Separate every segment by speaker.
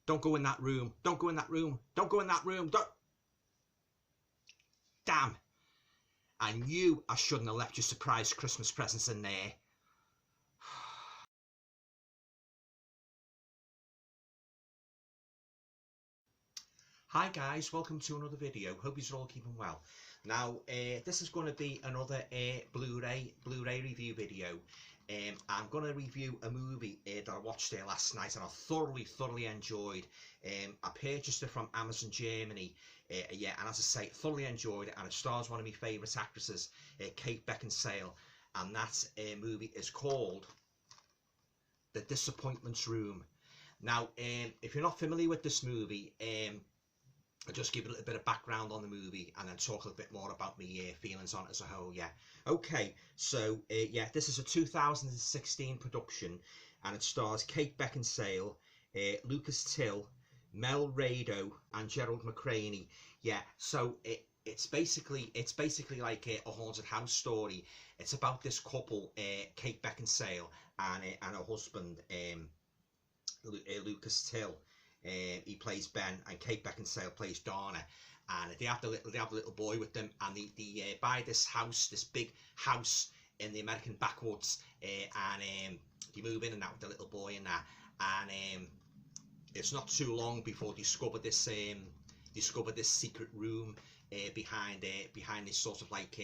Speaker 1: Don't go in that room. Don't go in that room. Don't go in that room. Don't. Damn. I knew I shouldn't have left your surprise Christmas presents in there. Hi guys, welcome to another video. Hope you're all keeping well. Now, this is going to be another Blu-ray review video. I'm going to review a movie that I watched last night and I thoroughly enjoyed. I purchased it from Amazon Germany, yeah, and as I say, thoroughly enjoyed it, and it stars one of my favourite actresses, Kate Beckinsale, and that movie is called The Disappointment Room. Now, if you're not familiar with this movie, I'll just give a little bit of background on the movie and then talk a little bit more about my feelings on it as a whole. Yeah. Okay, so yeah, this is a 2016 production and it stars Kate Beckinsale, Lucas Till, Mel Rado and Gerald McRaney. Yeah, so it's basically like a haunted house story. It's about this couple, Kate Beckinsale and her husband, Lucas Till. He plays Ben and Kate Beckinsale plays Donna, and they have a little boy with them, and they buy this house, this big house in the American backwoods, and they move in and out with the little boy and that, and it's not too long before they discover this secret room behind this sort of like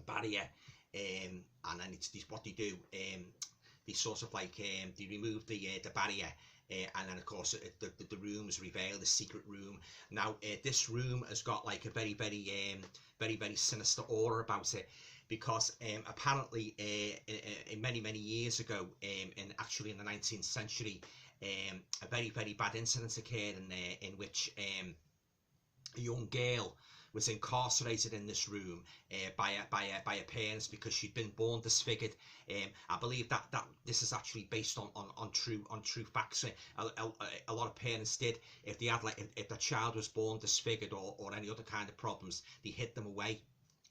Speaker 1: barrier, and then it's what they do. They sort of like they remove the barrier. And then of course the room is revealed, the secret room. Now this room has got like a very sinister aura about it, because apparently many years ago, actually in the 19th century, a very bad incident occurred in there, in which a young girl was incarcerated in this room by her parents because she'd been born disfigured. I believe that this is actually based on true facts. A lot of parents did, if they had if the child was born disfigured or any other kind of problems, they hid them away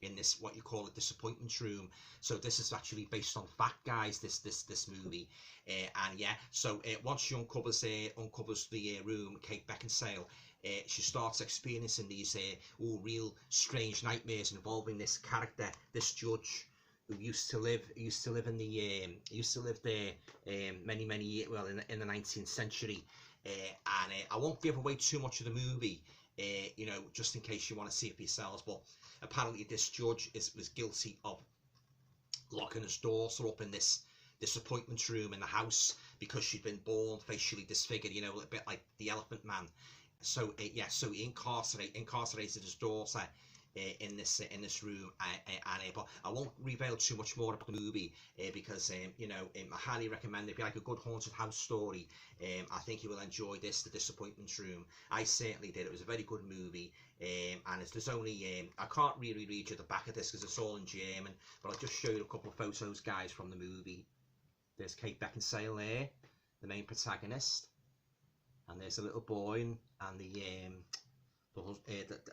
Speaker 1: in this, what you call a disappointment room. So this is actually based on fact, guys, this movie. And yeah, so once she uncovers the room, Kate Beckinsale, she starts experiencing these real strange nightmares involving this character, this judge, who used to live there many years, well, in the 19th century. And I won't give away too much of the movie, you know, just in case you want to see it for yourselves. But apparently this judge was guilty of locking his daughter up in this disappointment room in the house because she'd been born facially disfigured, you know, a little bit like the Elephant Man. So yeah, so he incarcerated his daughter in this room, but I won't reveal too much more about the movie because you know, I highly recommend it. If you like a good haunted house story, I think you will enjoy this, The Disappointment Room. I certainly did. It was a very good movie, and there's only I can't really read you the back of this because it's all in German, but I'll just show you a couple of photos, guys, from the movie. There's Kate Beckinsale there, the main protagonist, and there's a little boy and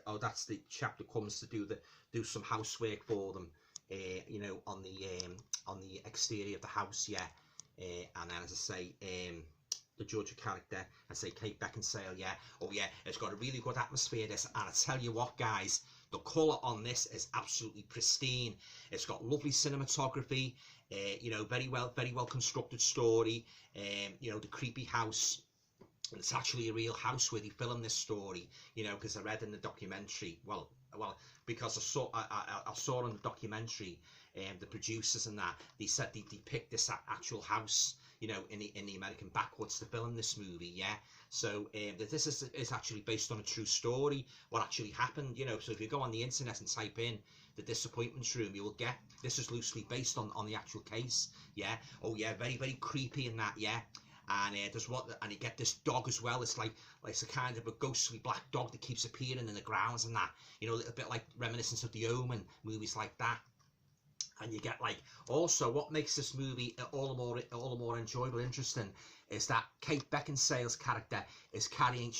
Speaker 1: oh, that's the chap that comes to do some housework for them, you know, on the exterior of the house, yeah. And then, as I say, the judge character, I say Kate Beckinsale, yeah. Oh yeah, it's got a really good atmosphere, this, and I tell you what, guys, the colour on this is absolutely pristine. It's got lovely cinematography, you know, very well constructed story. You know, the creepy house. And it's actually a real house where they filmed this story, you know, because I read in the documentary, well, because I saw in the documentary, the producers and that, they said they picked this actual house, you know, in the American backwoods to film this movie, yeah. So this is actually based on a true story, what actually happened, you know. So if you go on the internet and type in The Disappointment Room, you will get, this is loosely based on the actual case, yeah. Oh yeah, very creepy and that, yeah. And and you get this dog as well. It's like it's a kind of a ghostly black dog that keeps appearing in the grounds and that, you know, a little bit like reminiscence of the Omen, movies like that. And you get like, also what makes this movie all the more enjoyable, interesting, is that Kate Beckinsale's character is carrying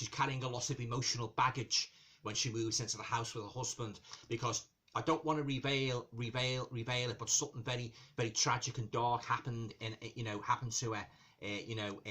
Speaker 1: a lot of emotional baggage when she moves into the house with her husband, because I don't want to reveal it, but something very tragic and dark happened to her. You know,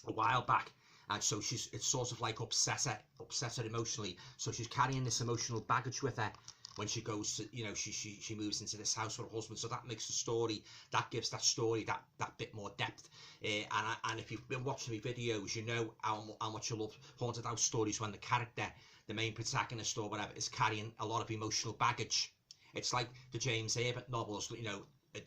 Speaker 1: a while back, and so it's sort of like upset her emotionally. So she's carrying this emotional baggage with her when she goes to, she moves into this house with her husband. So that makes the story, that gives that story that bit more depth. And if you've been watching my videos, you know how much I love haunted house stories when the character, the main protagonist or whatever, is carrying a lot of emotional baggage. It's like the James Herbert novels, the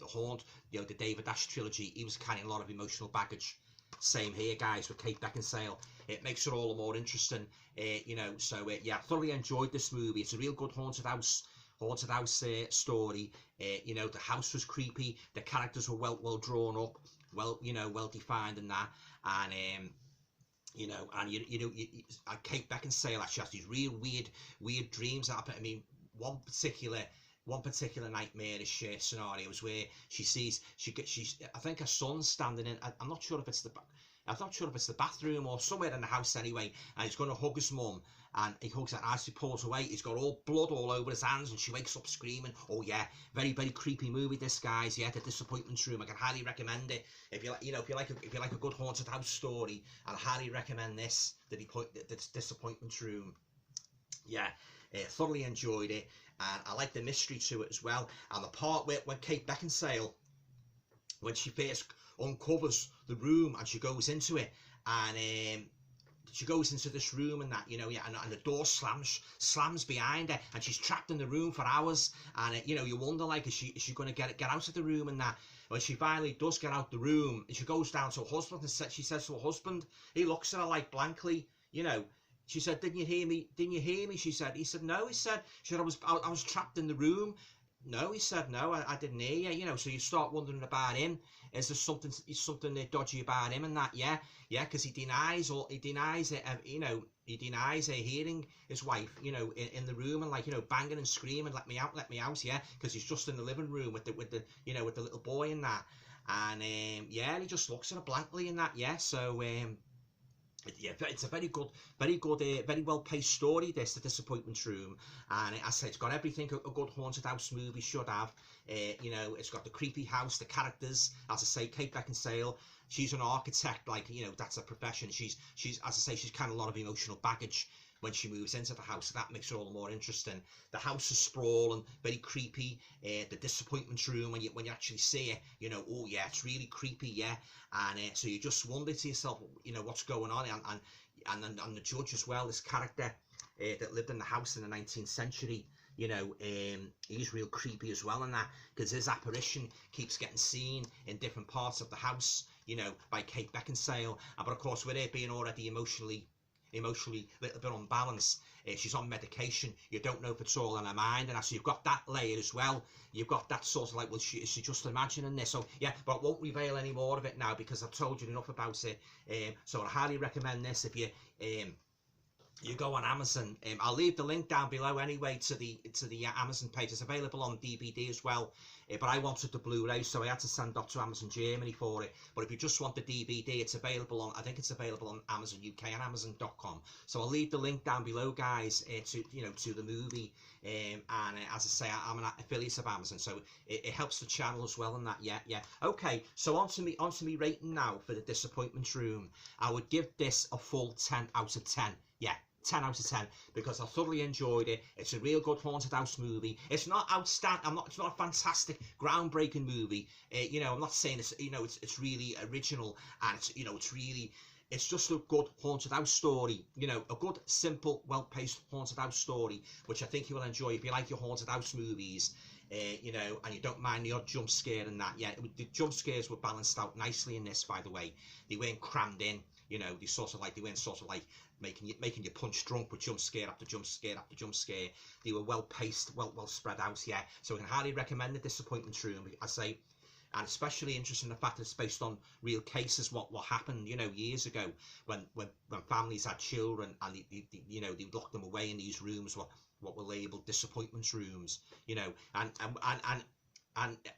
Speaker 1: Haunt, the David Ash trilogy. He was carrying a lot of emotional baggage. Same here, guys, with Kate Beckinsale. It makes it all the more interesting, So yeah, thoroughly enjoyed this movie. It's a real good haunted house story. The house was creepy. The characters were well drawn up, well defined, and that. And Kate Beckinsale actually has these real weird dreams happen. I mean, one particular nightmarish scenario is where she's I think her son's standing in, I'm not sure if it's the bathroom or somewhere in the house anyway, and he's going to hug his mum, and he hugs her, and as he pulls away, he's got all blood all over his hands, and she wakes up screaming. Oh yeah, very creepy movie this, guys. Yeah, The Disappointment Room. I can highly recommend it if you like a good haunted house story. I highly recommend this, The Disappointment Room. Yeah, thoroughly enjoyed it, and I like the mystery to it as well. And the part where when Kate Beckinsale, when she first uncovers the room and she goes into it, and she goes into this room and that, and the door slams behind her, and she's trapped in the room for hours, and you wonder, like, is she going to get out of the room? And that when she finally does get out the room, and she goes down to her husband, and she says to her husband, he looks at her like blankly, She said, "Didn't you hear me? Didn't you hear me?" She said. He said, "No." He said, "I was trapped in the room." No, he said, "No, I didn't hear you." So you start wondering about him. Is there something dodgy about him and that? Yeah, because he denies it. He denies hearing his wife, in the room, and banging and screaming, "Let me out!" Yeah, because he's just in the living room with the little boy and that, and and he just looks at her blankly and that. Yeah, so yeah, it's a very good, very well paced story, this, The Disappointment Room, and I say it's got everything a good haunted house movie should have. It's got the creepy house, the characters, as I say, Kate Beckinsale. She's an architect, that's a profession. She's as I say, she's kind of a lot of emotional baggage when she moves into the house, so that makes it all the more interesting. The house is sprawling, very creepy. The Disappointment Room, when you actually see it, oh yeah, it's really creepy, yeah. And so you just wonder to yourself, what's going on, and the judge as well, this character that lived in the house in the 19th century. He's real creepy as well in that, because his apparition keeps getting seen in different parts of the house, by Kate Beckinsale. But of course, with it being already emotionally a little bit unbalanced, she's on medication, you don't know if it's all in her mind, and so you've got that layer as well. You've got that sort of like, well, is she just imagining this? So yeah, but I won't reveal any more of it now, because I've told you enough about it. So I highly recommend this. If you go on Amazon, I'll leave the link down below anyway to the Amazon page. It's available on DVD as well, but I wanted the Blu-ray, so I had to send that to Amazon Germany for it. But if you just want the DVD, it's available on, I think it's available on Amazon UK and Amazon.com. So I'll leave the link down below, guys, to the movie. And as I say, I'm an affiliate of Amazon, so it helps the channel as well. And that, yeah. Okay, so on to me rating now for The Disappointment Room. I would give this a full 10 out of 10. Yeah, 10 out of 10, because I thoroughly enjoyed it. It's a real good haunted house movie. It's not outstanding. It's not a fantastic, groundbreaking movie. I'm not saying it's really original, and it's just a good haunted house story. A good, simple, well-paced haunted house story, which I think you will enjoy if you like your haunted house movies. And you don't mind the odd jump scare and that. Yeah, the jump scares were balanced out nicely in this, by the way. They weren't crammed in. They weren't sort of like making you punch drunk with jump scare after jump scare after jump scare. They were well paced, well spread out. Yeah, so I can highly recommend The Disappointment Room. I say, and especially interested in the fact that it's based on real cases. What happened, years ago when families had children, and they locked them away in these rooms, what were labelled disappointment rooms. And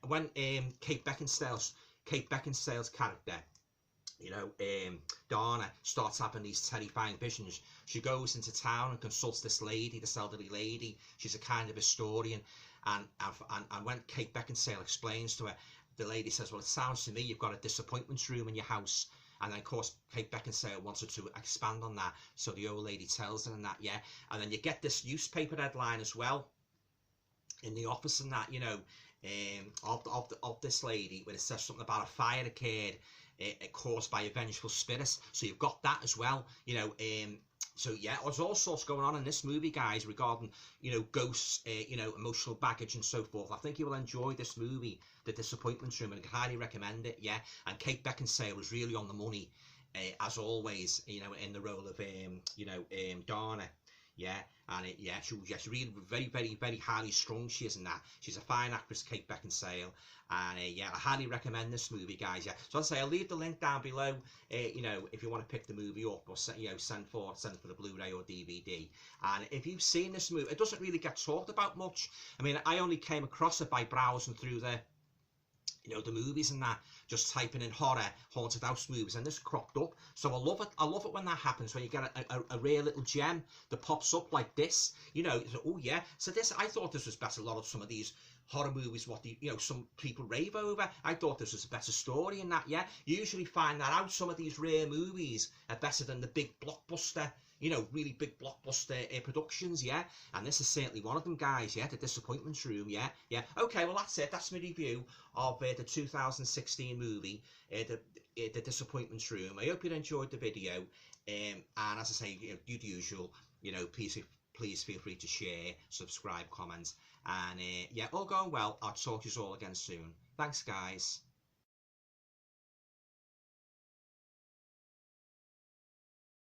Speaker 1: when Kate Beckinsale's character, Dana, starts having these terrifying visions, she goes into town and consults this elderly lady. She's a kind of historian, and when Kate Beckinsale explains to her, the lady says, "Well, it sounds to me you've got a disappointment room in your house." And then of course Kate Beckinsale wanted to expand on that, so the old lady tells her and that, yeah. And then you get this newspaper headline as well in the office and that, you know, of this lady, where it says something about a fire occurred caused by a vengeful spirit. So you've got that as well, you know. So yeah, there's all sorts going on in this movie, guys, regarding, you know, ghosts, you know, emotional baggage and so forth. I think you will enjoy this movie, The Disappointment Room, and I highly recommend it. Yeah, and Kate Beckinsale was really on the money, as always, you know, in the role of you know, Dana. Yeah, and yeah, she's really very, very, very highly strung. She is in that. She's a fine actress, Kate Beckinsale, and yeah, I highly recommend this movie, guys. Yeah, so I'll say I'll leave the link down below. You know, if you want to pick the movie up, or you know, send for the Blu-ray or DVD. And if you've seen this movie, it doesn't really get talked about much. I mean, I only came across it by browsing through the, you know, the movies and that, just typing in horror, haunted house movies, and this cropped up. So I love it. I love it when that happens, when you get a rare little gem that pops up like this. You know, so, oh yeah. So this, I thought this was better. A lot of some of these horror movies, what the, you know, some people rave over. I thought this was a better story in that. Yeah, you usually find that out. Some of these rare movies are better than the big blockbuster, you know, really big blockbuster productions, yeah. And this is certainly one of them, guys, yeah. The Disappointment Room, yeah, yeah. Okay, well, that's it. That's my review of the 2016 movie, the Disappointment Room. I hope you enjoyed the video. And as I say, you know, the usual, you know, please feel free to share, subscribe, comment. And yeah, all going well. I'll talk to you all again soon. Thanks, guys.